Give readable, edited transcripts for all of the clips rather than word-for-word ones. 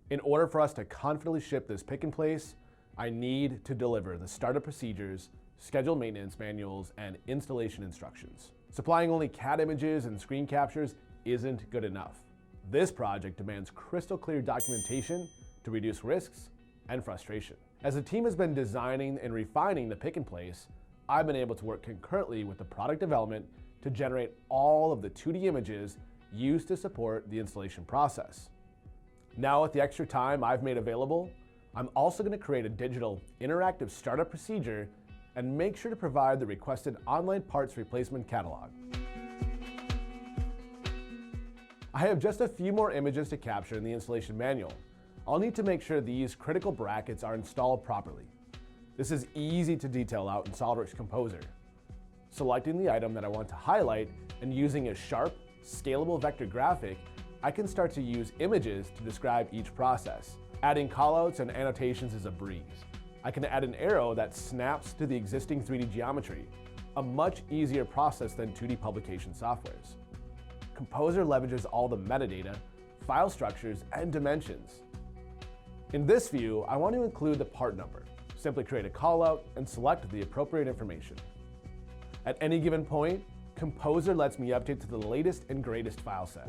In order for us to confidently ship this pick and place, I need to deliver the startup procedures, scheduled maintenance manuals, and installation instructions. Supplying only CAD images and screen captures isn't good enough. This project demands crystal clear documentation to reduce risks and frustration. As the team has been designing and refining the pick and place, I've been able to work concurrently with the product development to generate all of the 2D images used to support the installation process. Now, with the extra time I've made available, I'm also going to create a digital interactive startup procedure and make sure to provide the requested online parts replacement catalog. I have just a few more images to capture in the installation manual. I'll need to make sure these critical brackets are installed properly. This is easy to detail out in SOLIDWORKS Composer. Selecting the item that I want to highlight and using a sharp, scalable vector graphic, I can start to use images to describe each process. Adding callouts and annotations is a breeze. I can add an arrow that snaps to the existing 3D geometry, a much easier process than 2D publication softwares. Composer leverages all the metadata, file structures, and dimensions. In this view, I want to include the part number. Simply create a callout and select the appropriate information. At any given point, Composer lets me update to the latest and greatest file set.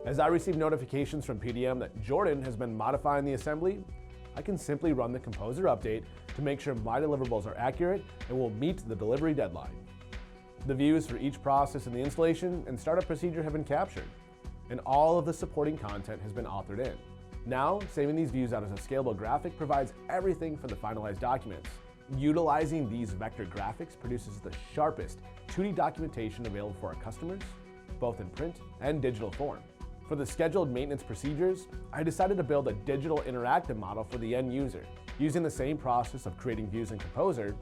As I receive notifications from PDM that Jordan has been modifying the assembly, I can simply run the Composer update to make sure my deliverables are accurate and will meet the delivery deadline. The views for each process in the installation and startup procedure have been captured, and all of the supporting content has been authored in. Now, saving these views out as a scalable graphic provides everything for the finalized documents. Utilizing these vector graphics produces the sharpest 2D documentation available for our customers, both in print and digital form. For the scheduled maintenance procedures, I decided to build a digital interactive model for the end user. Using the same process of creating views in Composer,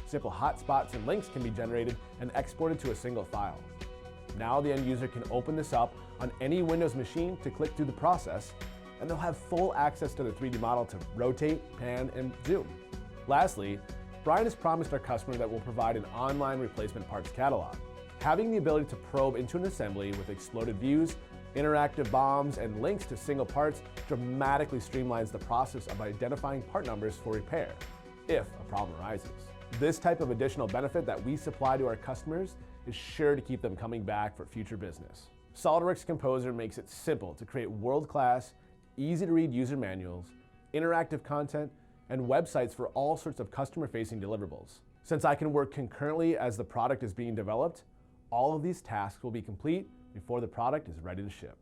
simple hotspots and links can be generated and exported to a single file. Now the end user can open this up on any Windows machine to click through the process, and they'll have full access to the 3D model to rotate, pan, and zoom. Lastly, Brian has promised our customer that we'll provide an online replacement parts catalog. Having the ability to probe into an assembly with exploded views, interactive bombs, and links to single parts dramatically streamlines the process of identifying part numbers for repair, if a problem arises. This type of additional benefit that we supply to our customers is sure to keep them coming back for future business. SOLIDWORKS Composer makes it simple to create world-class, easy-to-read user manuals, interactive content, and websites for all sorts of customer-facing deliverables. Since I can work concurrently as the product is being developed, all of these tasks will be complete before the product is ready to ship.